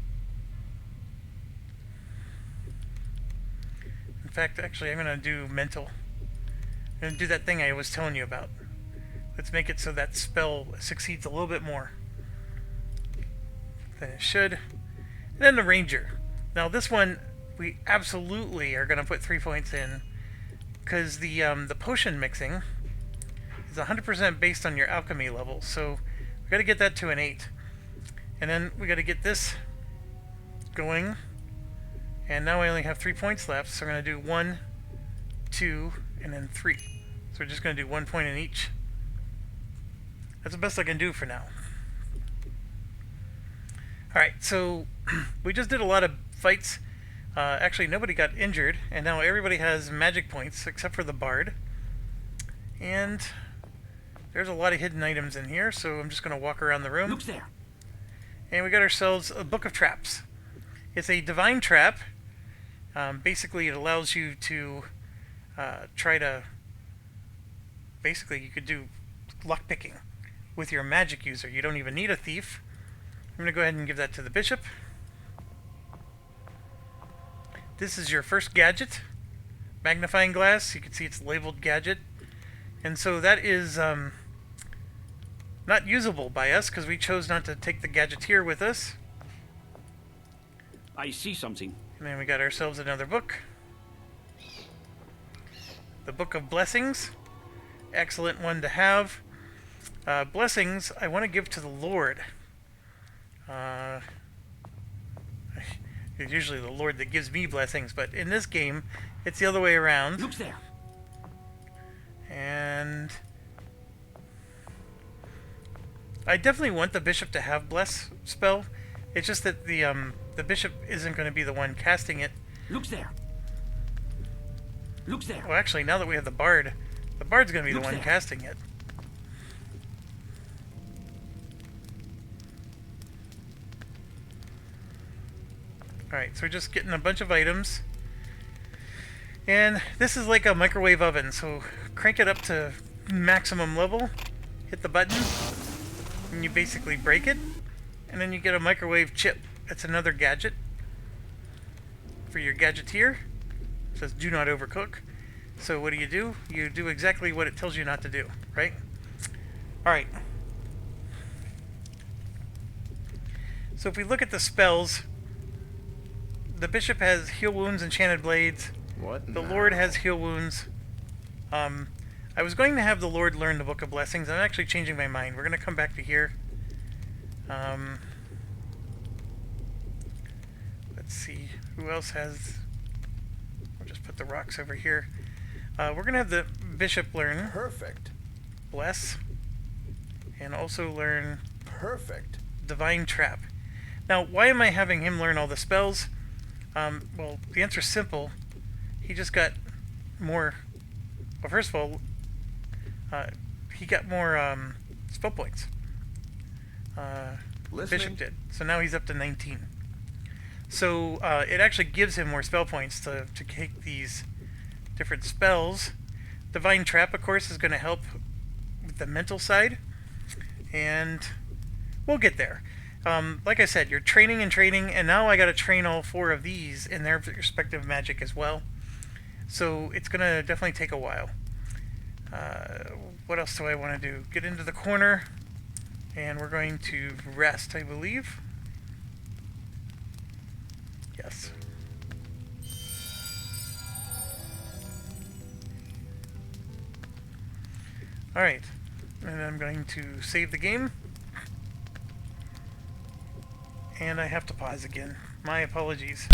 Speaker 1: fact, actually, I'm going to do mental. I'm going to do that thing I was telling you about. Let's make it so that spell succeeds a little bit more than it should. And then the ranger. Now this one, we absolutely are going to put 3 points in, because the potion mixing is 100% based on your alchemy level. So we got to get that to an 8. And then we got to get this going. And now I only have 3 points left, so I'm going to do 1, 2, and then 3. So we're just going to do 1 point in each. That's the best I can do for now. Alright, so we just did a lot of fights. Actually, nobody got injured, and now everybody has magic points except for the bard. And there's a lot of hidden items in here, so I'm just going to walk around the room.
Speaker 2: Look there.
Speaker 1: And we got ourselves a book of traps. It's a divine trap. Basically, it allows you to try to... Basically, you could do lockpicking with your magic user. You don't even need a thief. I'm going to go ahead and give that to the bishop. This is your first gadget. Magnifying glass. You can see it's labeled gadget. And so that is not usable by us because we chose not to take the gadgeteer with us.
Speaker 6: I see something.
Speaker 1: And then we got ourselves another book. The Book of Blessings. Excellent one to have. Blessings I want to give to the Lord. It's usually the Lord that gives me blessings, but in this game, it's the other way around.
Speaker 2: Look there.
Speaker 1: And I definitely want the bishop to have bless spell. It's just that the bishop isn't going to be the one casting it.
Speaker 2: Look there. Look there.
Speaker 1: Well, actually, now that we have the bard's going to be the
Speaker 2: Look
Speaker 1: one
Speaker 2: there.
Speaker 1: casting it. Alright, so we're just getting a bunch of items. And this is like a microwave oven, so crank it up to maximum level, hit the button, and you basically break it, and then you get a microwave chip. That's another gadget for your gadgeteer. It says do not overcook. So what do? You do exactly what it tells you not to do, right? Alright. So if we look at the spells, the bishop has heal wounds, enchanted blades.
Speaker 4: What?
Speaker 1: The
Speaker 4: now?
Speaker 1: Lord has heal wounds. I was going to have the Lord learn the Book of Blessings. I'm actually changing my mind. We're going to come back to here. Let's see. Who else has... We'll just put the rocks over here. We're going to have the bishop learn
Speaker 4: Perfect.
Speaker 1: Bless. And also learn
Speaker 4: Perfect.
Speaker 1: Divine Trap. Now, why am I having him learn all the spells? Well, the answer's simple. He just got more. Well, first of all, he got more spell points. Bishop did. So now he's up to 19. So it actually gives him more spell points to take these different spells. Divine Trap, of course, is going to help with the mental side. And we'll get there. Like I said, you're training and training, and now I got to train all 4 of these in their respective magic as well. So it's going to definitely take a while. What else do I want to do? Get into the corner, and we're going to rest, I believe. Yes. Alright, and I'm going to save the game. And I have to pause again. My apologies.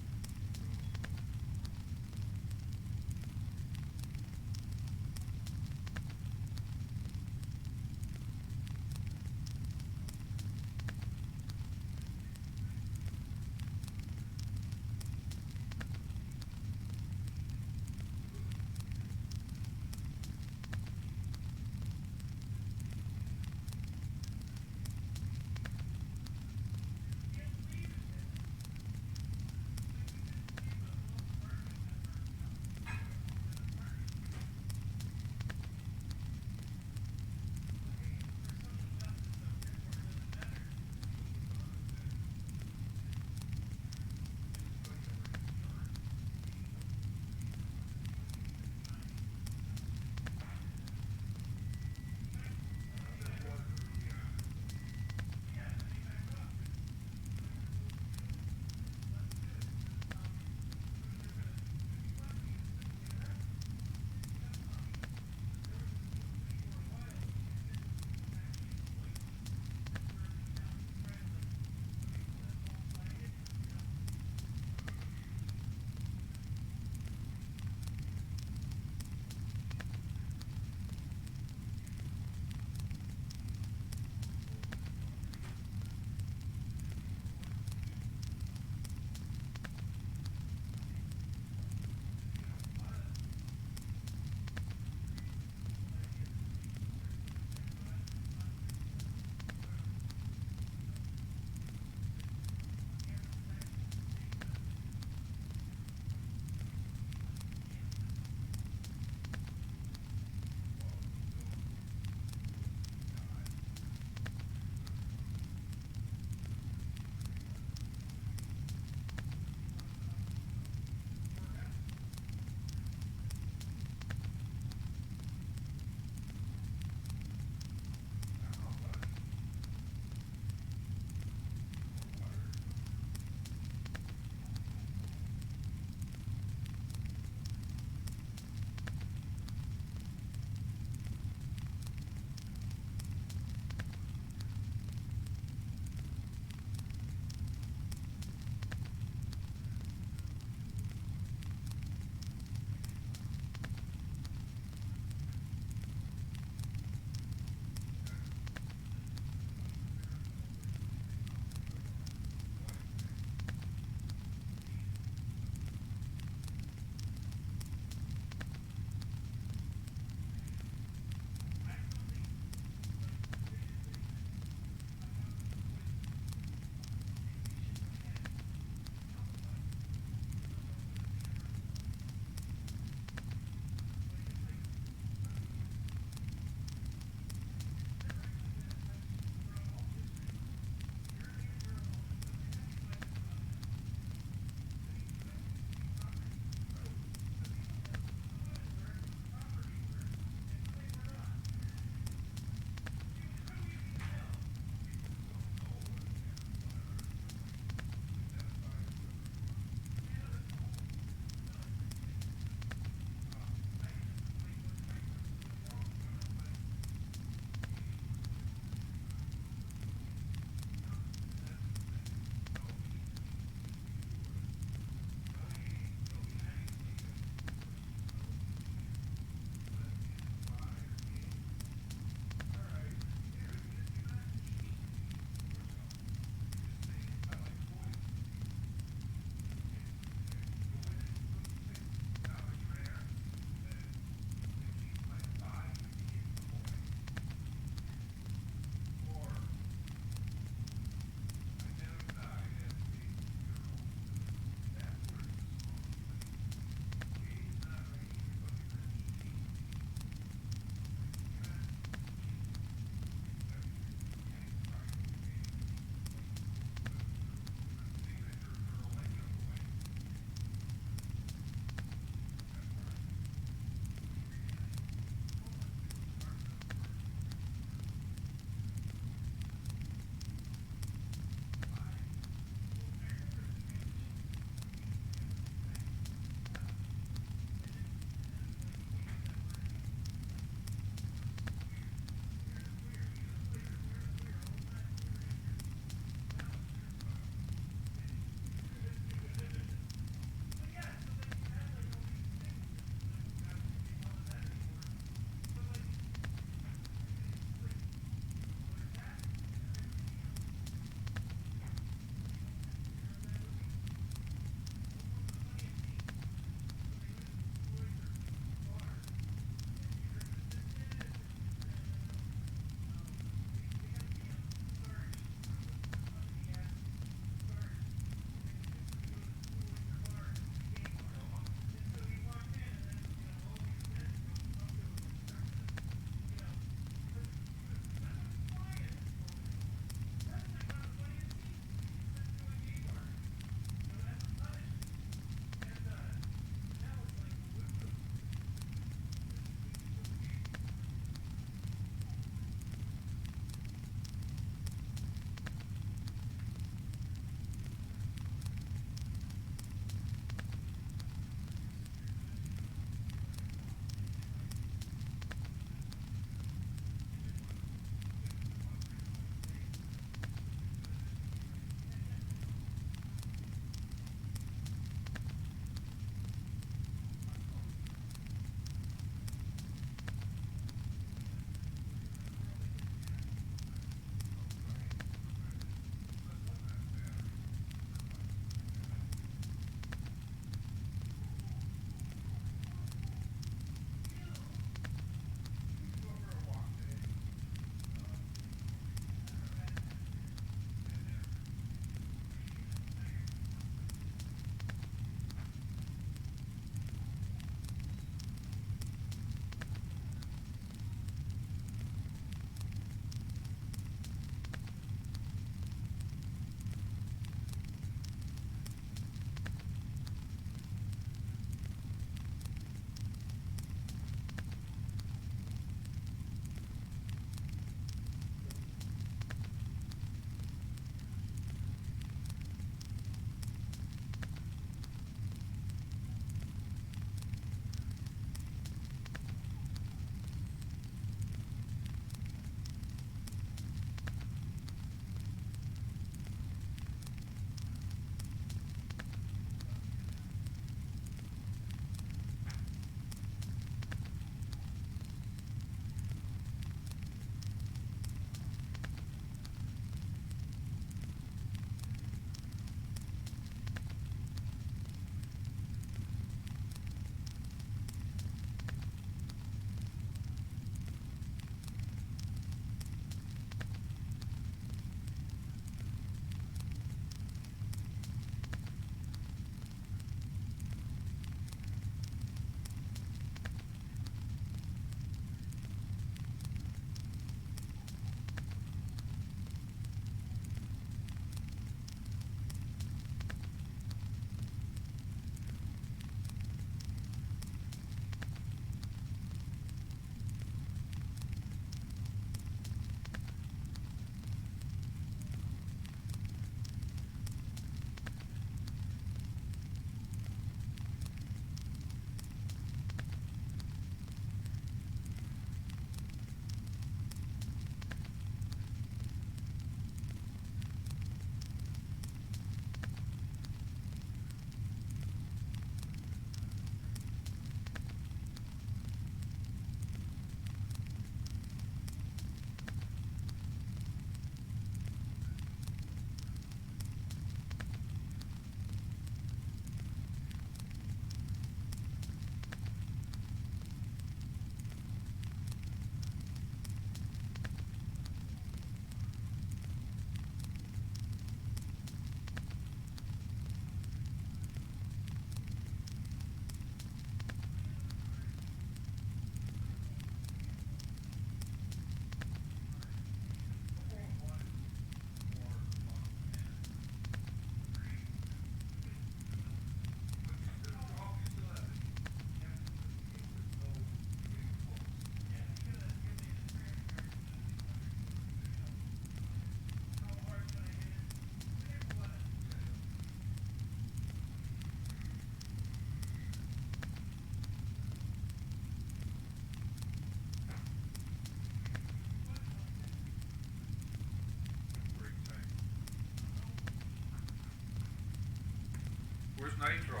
Speaker 7: Where's Nitro?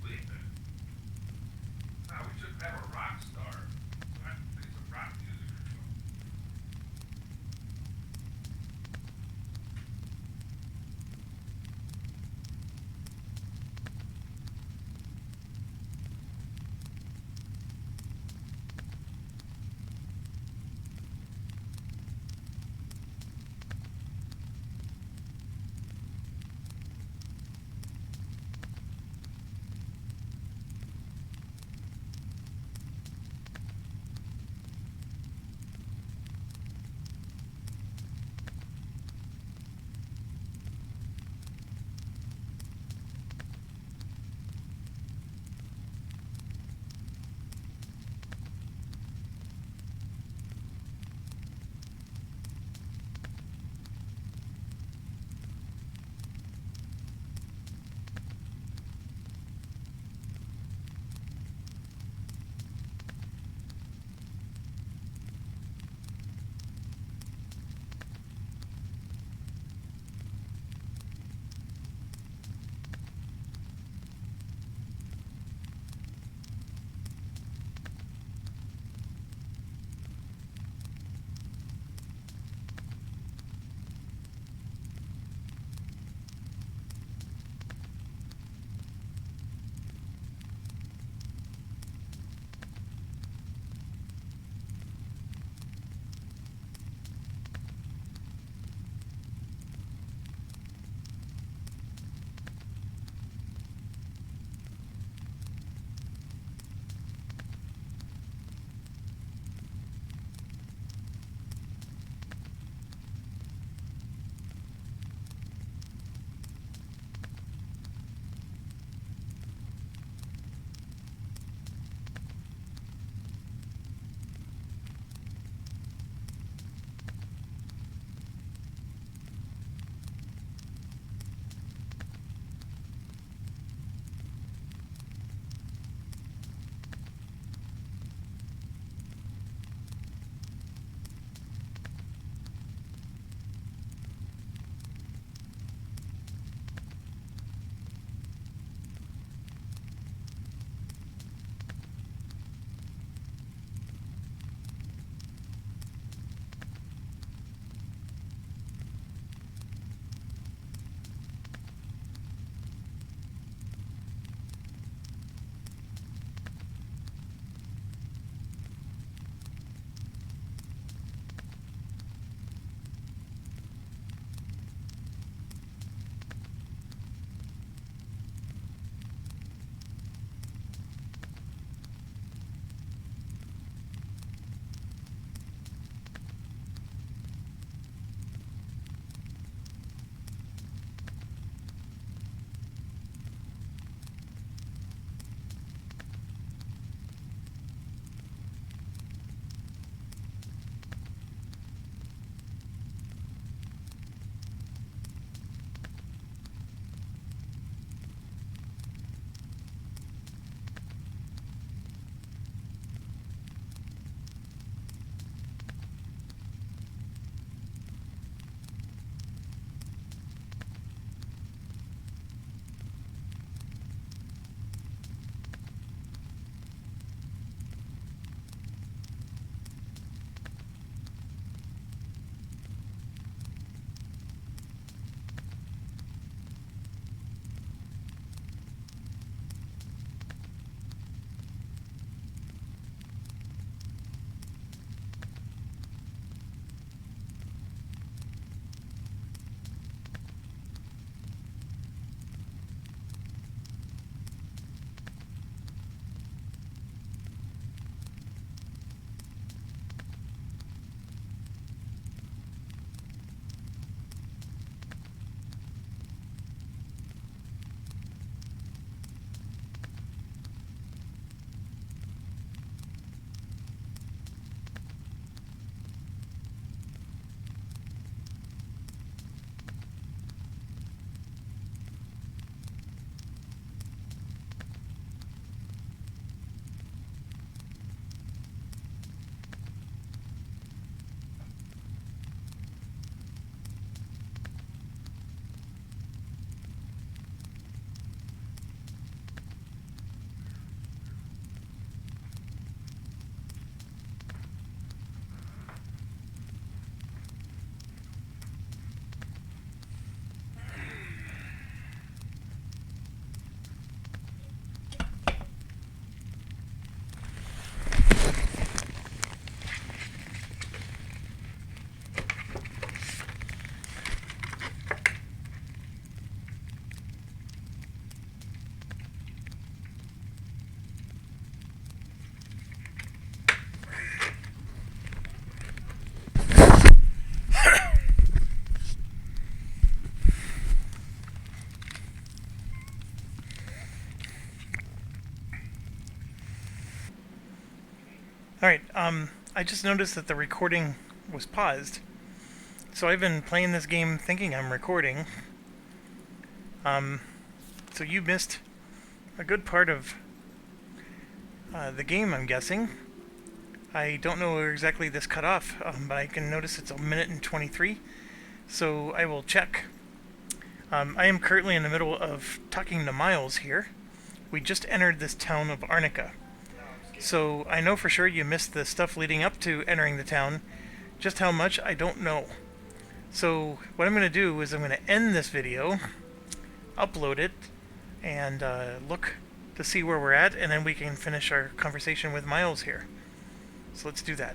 Speaker 7: Sleeping. Nah, we should have a rock star. I think some rock music or something.
Speaker 1: Alright, I just noticed that the recording was paused. So I've been playing this game thinking I'm recording. So you missed a good part of the game, I'm guessing. I don't know where exactly this cut off, but I can notice it's 1 minute and 23. So I will check. I am currently in the middle of talking to Miles here. We just entered this town of Arnica. So I know for sure you missed the stuff leading up to entering the town. Just how much, I don't know. So what I'm going to do is I'm going to end this video, upload it, and look to see where we're at, and then we can finish our conversation with Miles here. So let's do that.